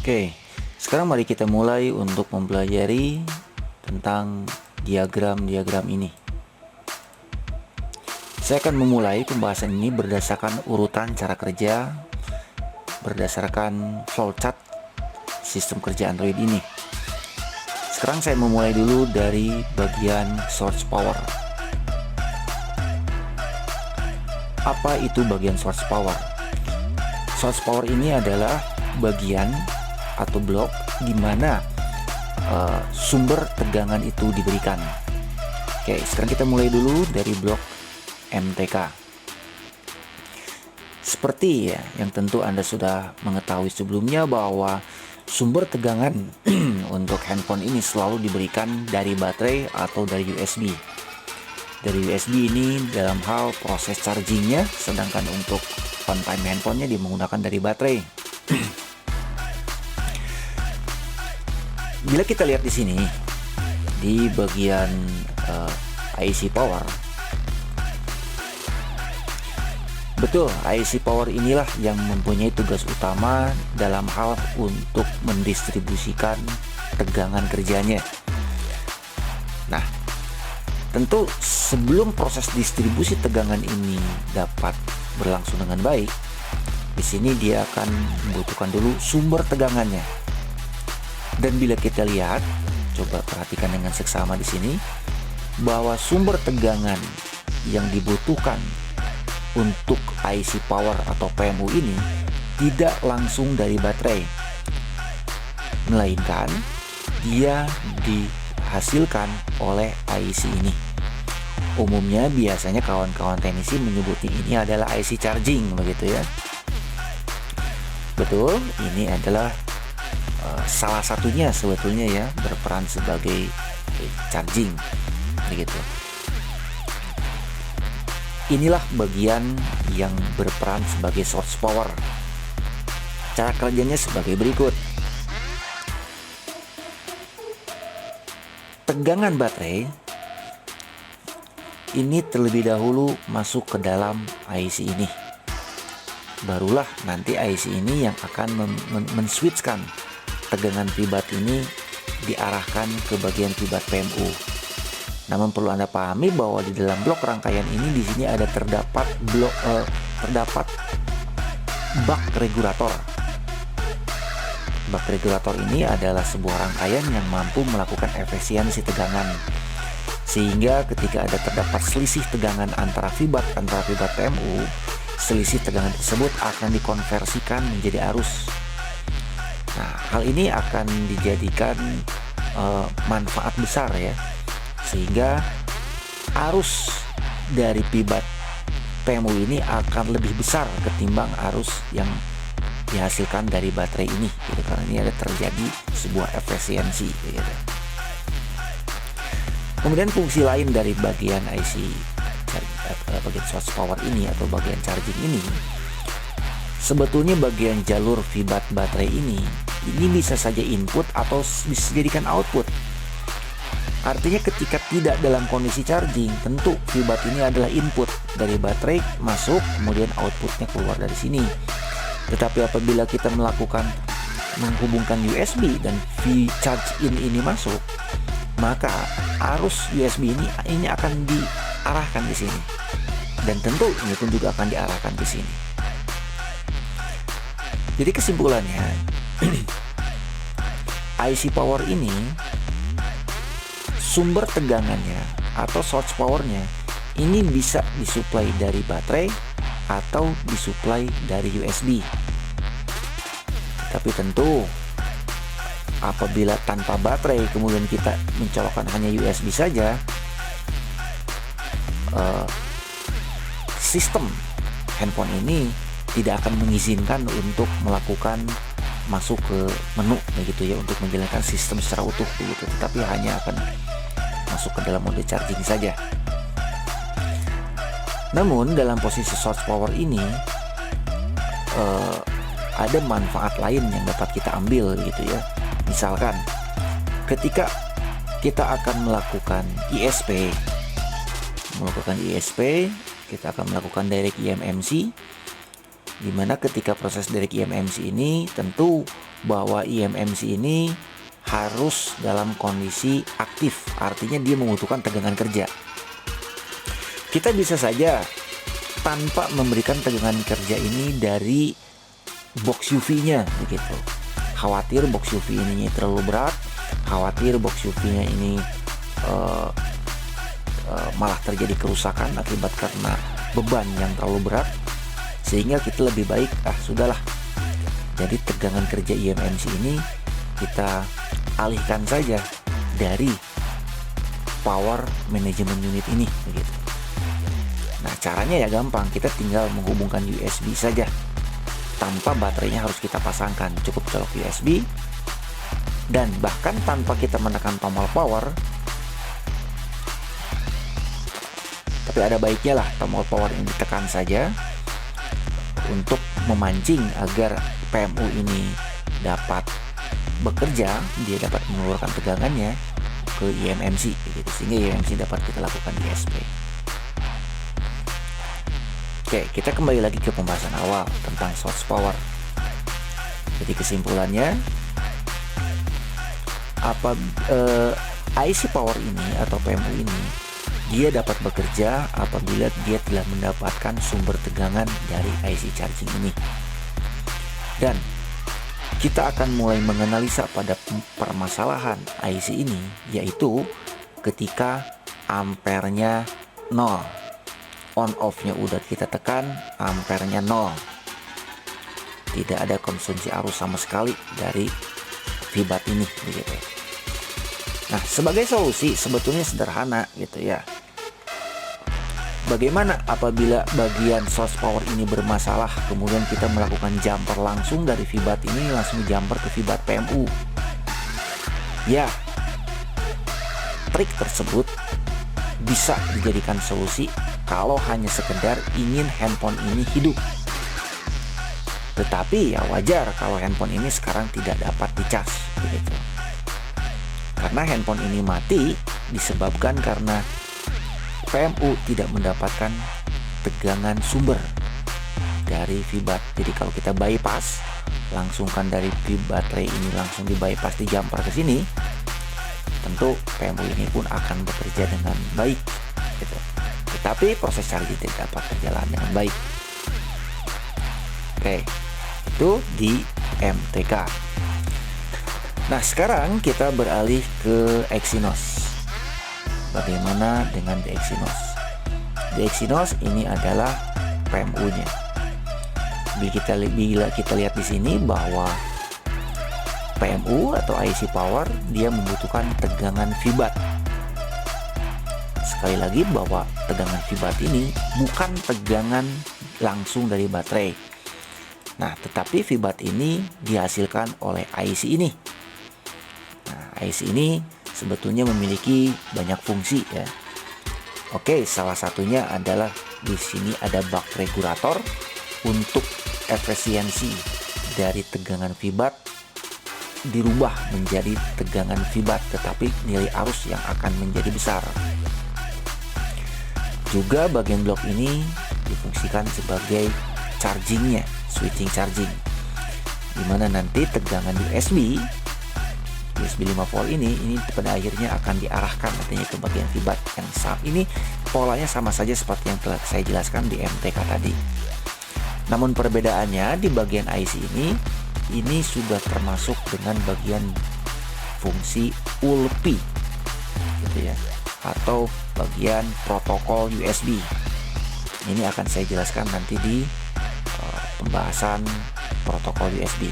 Oke, sekarang mari kita mulai untuk mempelajari tentang diagram-diagram ini. Saya akan memulai pembahasan ini berdasarkan urutan cara kerja, berdasarkan flowchart sistem kerja Android ini. Sekarang saya memulai dulu dari bagian source power. Apa itu bagian source power? Source power ini adalah bagian atau blok di mana sumber tegangan itu diberikan. Oke, sekarang kita mulai dulu dari blok MTK. Seperti yang tentu Anda sudah mengetahui sebelumnya bahwa sumber tegangan untuk handphone ini selalu diberikan dari baterai atau dari USB. Dari USB ini dalam hal proses chargingnya, sedangkan untuk on time handphonenya dia menggunakan dari baterai. Bila kita lihat di sini di bagian IC power, betul, IC power inilah yang mempunyai tugas utama dalam hal untuk mendistribusikan tegangan kerjanya. Nah, tentu sebelum proses distribusi tegangan ini dapat berlangsung dengan baik, di sini dia akan membutuhkan dulu sumber tegangannya. Dan bila kita lihat, coba perhatikan dengan seksama di sini bahwa sumber tegangan yang dibutuhkan untuk IC power atau PMU ini tidak langsung dari baterai, melainkan dia dihasilkan oleh IC ini. Umumnya biasanya kawan-kawan teknisi menyebutnya ini adalah IC charging, begitu ya. Betul, ini adalah salah satunya sebetulnya ya, berperan sebagai charging, begitu. Inilah bagian yang berperan sebagai source power. Cara kerjanya sebagai berikut. Tegangan baterai ini terlebih dahulu masuk ke dalam IC ini. Barulah nanti IC ini yang akan men-switchkan tegangan pribat ini diarahkan ke bagian pribat PMU. Namun perlu Anda pahami bahwa di dalam blok rangkaian ini di sini ada terdapat buck regulator. Buck regulator ini adalah sebuah rangkaian yang mampu melakukan efisiensi tegangan, sehingga ketika terdapat selisih tegangan antara pribat PMU, selisih tegangan tersebut akan dikonversikan menjadi arus. Nah, hal ini akan dijadikan manfaat besar ya, sehingga arus dari pribat PMU ini akan lebih besar ketimbang arus yang dihasilkan dari baterai ini, gitu, karena ini ada terjadi sebuah efisiensi, gitu. Kemudian fungsi lain dari bagian IC bagian source power ini atau bagian charging ini, sebetulnya bagian jalur pribat baterai ini bisa saja input atau bisa dijadikan output. Artinya ketika tidak dalam kondisi charging, tentu pribat ini adalah input dari baterai masuk, kemudian outputnya keluar dari sini. Tetapi apabila kita menghubungkan USB dan V-charge in ini masuk, maka arus USB ini akan diarahkan di sini. Dan tentu ini pun juga akan diarahkan ke sini. Jadi kesimpulannya, IC power ini sumber tegangannya atau source powernya ini bisa disuplai dari baterai atau disuplai dari USB. Tapi tentu apabila tanpa baterai kemudian kita mencolokkan hanya USB saja, sistem handphone ini tidak akan mengizinkan untuk melakukan masuk ke menu, begitu ya, untuk menjalankan sistem secara utuh, begitu, tetapi hanya akan masuk ke dalam mode charging saja. Namun dalam posisi source power ini ada manfaat lain yang dapat kita ambil, gitu ya. Misalkan ketika kita akan melakukan ISP, kita akan melakukan direct eMMC, Dimana ketika proses derek eMMC ini, tentu bahwa eMMC ini harus dalam kondisi aktif, artinya dia membutuhkan tegangan kerja. Kita bisa saja tanpa memberikan tegangan kerja ini dari box UV-nya begitu. Khawatir box UV ini terlalu berat, khawatir box UV-nya ini malah terjadi kerusakan akibat karena beban yang terlalu berat, sehingga kita lebih baik sudahlah. Jadi tegangan kerja eMMC ini kita alihkan saja dari power management unit ini begitu. Nah, caranya ya gampang, kita tinggal menghubungkan USB saja. Tanpa baterainya harus kita pasangkan, cukup colok USB. Dan bahkan tanpa kita menekan tombol power. Tapi ada baiknya lah tombol power ini ditekan saja untuk memancing agar PMU ini dapat bekerja, dia dapat mengeluarkan tegangannya ke eMMC gitu, sehingga eMMC dapat kita lakukan di SP. Oke, kita kembali lagi ke pembahasan awal tentang source power. Jadi kesimpulannya, IC power ini atau PMU ini dia dapat bekerja apabila dia telah mendapatkan sumber tegangan dari IC charging ini. Dan kita akan mulai menganalisa pada permasalahan IC ini, yaitu ketika ampernya 0. On off-nya udah kita tekan, ampernya 0. Tidak ada konsumsi arus sama sekali dari Fibat ini begitu. Nah, sebagai solusi sebetulnya sederhana gitu ya. Bagaimana apabila bagian source power ini bermasalah, kemudian kita melakukan jumper langsung dari Fibat ini langsung jumper ke Fibat PMU? Ya, trik tersebut bisa dijadikan solusi kalau hanya sekedar ingin handphone ini hidup. Tetapi ya wajar kalau handphone ini sekarang tidak dapat dicas begitu. Karena handphone ini mati disebabkan karena PMU tidak mendapatkan tegangan sumber dari Fibat. Jadi kalau kita bypass, langsungkan dari baterai ini langsung di bypass, di jumper ke sini, tentu PMU ini pun akan bekerja dengan baik gitu. Tetapi proses charging tidak dapat berjalan dengan baik. Oke, itu di MTK. Nah, sekarang kita beralih ke Exynos. Bagaimana dengan di Exynos? Di Exynos ini adalah PMU-nya. Bila kita lihat di sini bahwa PMU atau IC power dia membutuhkan tegangan Fibat. Sekali lagi bahwa tegangan Fibat ini bukan tegangan langsung dari baterai. Nah, tetapi Fibat ini dihasilkan oleh IC ini. Nah, IC ini sebetulnya memiliki banyak fungsi ya. Oke, salah satunya adalah di sini ada bak regulator untuk efisiensi dari tegangan Fibat dirubah menjadi tegangan Fibat, tetapi nilai arus yang akan menjadi besar. Juga bagian blok ini difungsikan sebagai chargingnya, switching charging, dimana nanti tegangan USB 5 volt ini pada akhirnya akan diarahkan nantinya ke bagian Fibat yang saat ini polanya sama saja seperti yang telah saya jelaskan di MTK tadi. Namun perbedaannya di bagian IC ini sudah termasuk dengan bagian fungsi ULP gitu ya, atau bagian protokol USB. Ini akan saya jelaskan nanti di pembahasan protokol USB.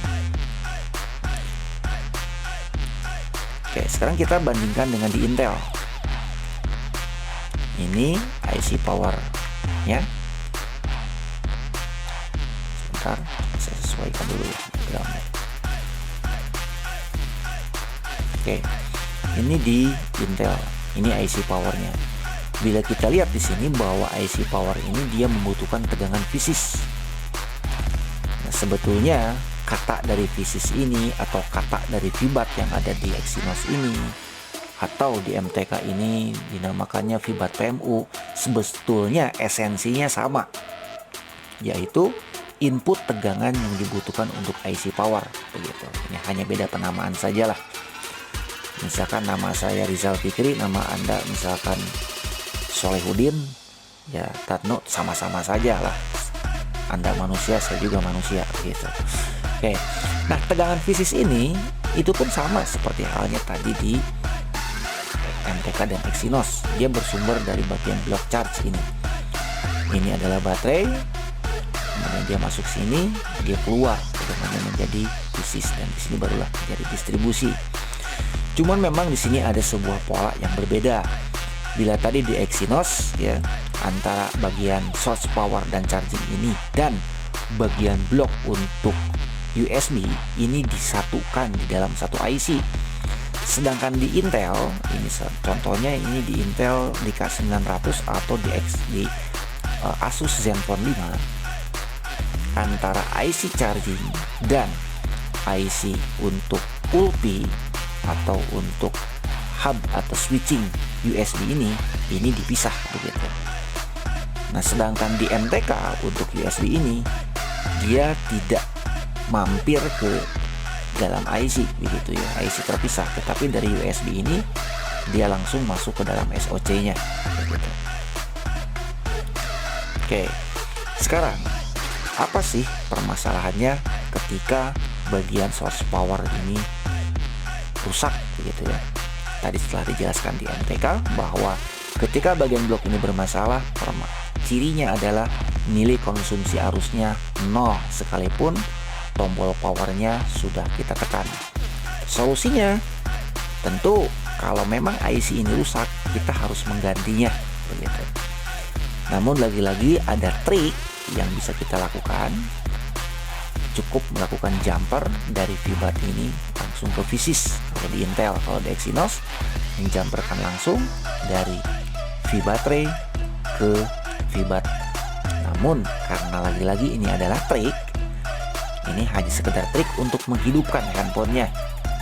Oke, sekarang kita bandingkan dengan di Intel. Ini IC power ya. Sebentar, saya sesuaikan dulu ya diagramnya. Oke, ini di Intel. Ini IC powernya. Bila kita lihat di sini bahwa IC power ini dia membutuhkan tegangan fisis. Nah, sebetulnya kata dari fisis ini atau kata dari Fibat yang ada di Exynos ini atau di MTK ini dinamakannya Fibat PMU, sebetulnya esensinya sama, yaitu input tegangan yang dibutuhkan untuk IC power begitu. Ini hanya beda penamaan sajalah. Misalkan nama saya Rizal Fikri, nama Anda misalkan Solehudin, ya Tatno, sama-sama saja lah. Anda manusia, saya juga manusia gitu. Oke. Nah, tegangan fisis ini itu pun sama seperti halnya tadi di MTK dan Exynos. Dia bersumber dari bagian block charge ini. Ini adalah baterai, kemudian dia masuk sini, dia keluar, tegangannya menjadi fisis, dan di sini barulah menjadi distribusi. Cuman memang di sini ada sebuah pola yang berbeda. Bila tadi di Exynos ya, antara bagian source power dan charging ini dan bagian blok untuk USB ini disatukan di dalam satu IC. Sedangkan di Intel, ini contohnya ini di Intel di K900 atau di Asus Zenfone 5, antara IC charging dan IC untuk ULP atau untuk hub atau switching USB ini dipisah begitu. Nah, sedangkan di MTK untuk USB ini dia tidak mampir ke dalam IC begitu ya, IC terpisah, tetapi dari USB ini dia langsung masuk ke dalam SoC-nya begitu. Oke, sekarang apa sih permasalahannya ketika bagian source power ini rusak begitu ya? Tadi setelah dijelaskan di MTK bahwa ketika bagian blok ini bermasalah, cirinya adalah nilai konsumsi arusnya 0 sekalipun tombol powernya sudah kita tekan. Solusinya tentu kalau memang IC ini rusak, kita harus menggantinya begitu. Namun lagi-lagi ada trik yang bisa kita lakukan. Cukup melakukan jumper dari VBAT ini langsung ke fisis. Kalau di Intel, kalau di Exynos menjumperkan langsung dari V-baterai ke VBAT. Namun karena lagi-lagi ini adalah trik, ini hanya sekedar trik untuk menghidupkan handphonenya,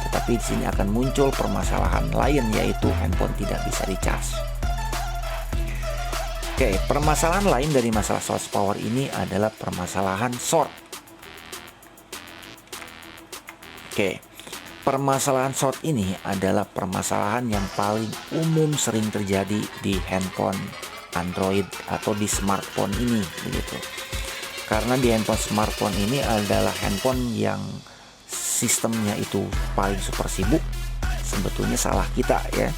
tetapi di sini akan muncul permasalahan lain, yaitu handphone tidak bisa dicas. Oke, permasalahan lain dari masalah source power ini adalah permasalahan short. Oke, permasalahan short ini adalah permasalahan yang paling umum sering terjadi di handphone Android atau di smartphone ini begitu. Karena di handphone smartphone ini adalah handphone yang sistemnya itu paling super sibuk. Sebetulnya salah kita ya,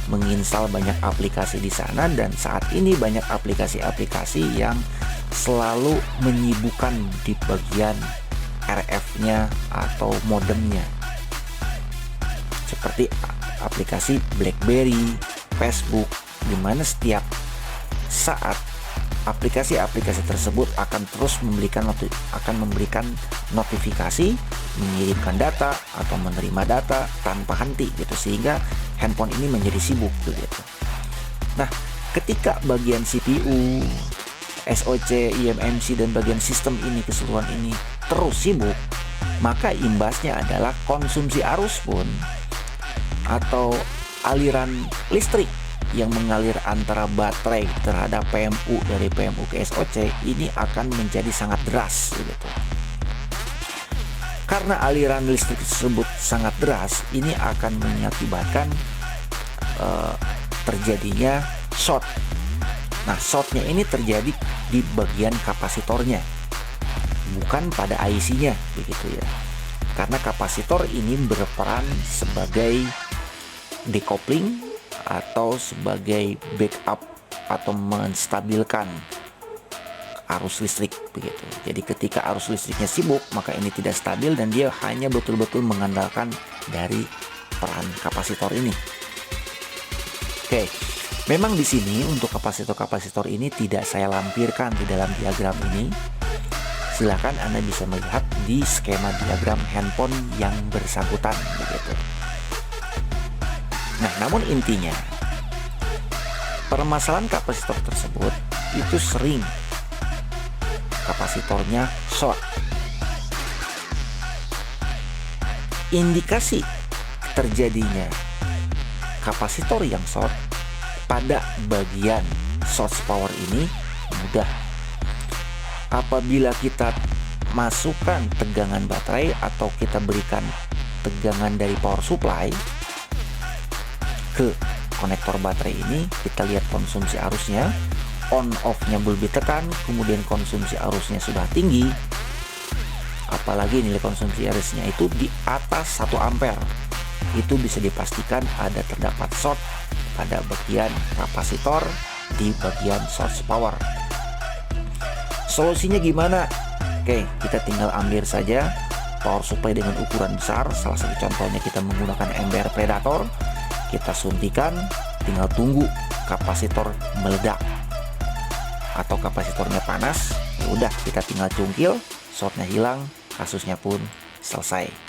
menginstal banyak aplikasi di sana, dan saat ini banyak aplikasi-aplikasi yang selalu menyibukkan di bagian RF-nya atau modemnya, seperti aplikasi BlackBerry, Facebook, di mana setiap saat aplikasi-aplikasi tersebut akan terus memberikan notifikasi, mengirimkan data atau menerima data tanpa henti gitu, sehingga handphone ini menjadi sibuk begitu. Nah, ketika bagian CPU, SoC, eMMC dan bagian sistem ini keseluruhan ini terus sibuk, maka imbasnya adalah konsumsi arus pun atau aliran listrik yang mengalir antara baterai terhadap PMU, dari PMU ke SoC ini akan menjadi sangat deras gitu. Karena aliran listrik tersebut sangat deras, ini akan mengakibatkan terjadinya short. Nah, shortnya ini terjadi di bagian kapasitornya, bukan pada IC-nya begitu ya. Karena kapasitor ini berperan sebagai decoupling atau sebagai backup atau menstabilkan arus listrik begitu. Jadi ketika arus listriknya sibuk, maka ini tidak stabil dan dia hanya betul-betul mengandalkan dari peran kapasitor ini. Oke. Memang di sini untuk kapasitor-kapasitor ini tidak saya lampirkan di dalam diagram ini. Silakan Anda bisa melihat di skema diagram handphone yang bersangkutan begitu. Nah, namun intinya permasalahan kapasitor tersebut itu sering kapasitornya short. Indikasi terjadinya kapasitor yang short pada bagian source power ini mudah. Apabila kita masukkan tegangan baterai atau kita berikan tegangan dari power supply ke konektor baterai ini, kita lihat konsumsi arusnya, on off-nya bulb ditekan, kemudian konsumsi arusnya sudah tinggi, apalagi nilai konsumsi arusnya itu di atas 1 ampere, itu bisa dipastikan ada terdapat short pada bagian kapasitor di bagian source power. Solusinya gimana? Oke, kita tinggal ambil saja power supply dengan ukuran besar. Salah satu contohnya kita menggunakan MBR Predator. Kita suntikan, tinggal tunggu kapasitor meledak atau kapasitornya panas. Ya udah, kita tinggal cungkil, shortnya hilang, kasusnya pun selesai.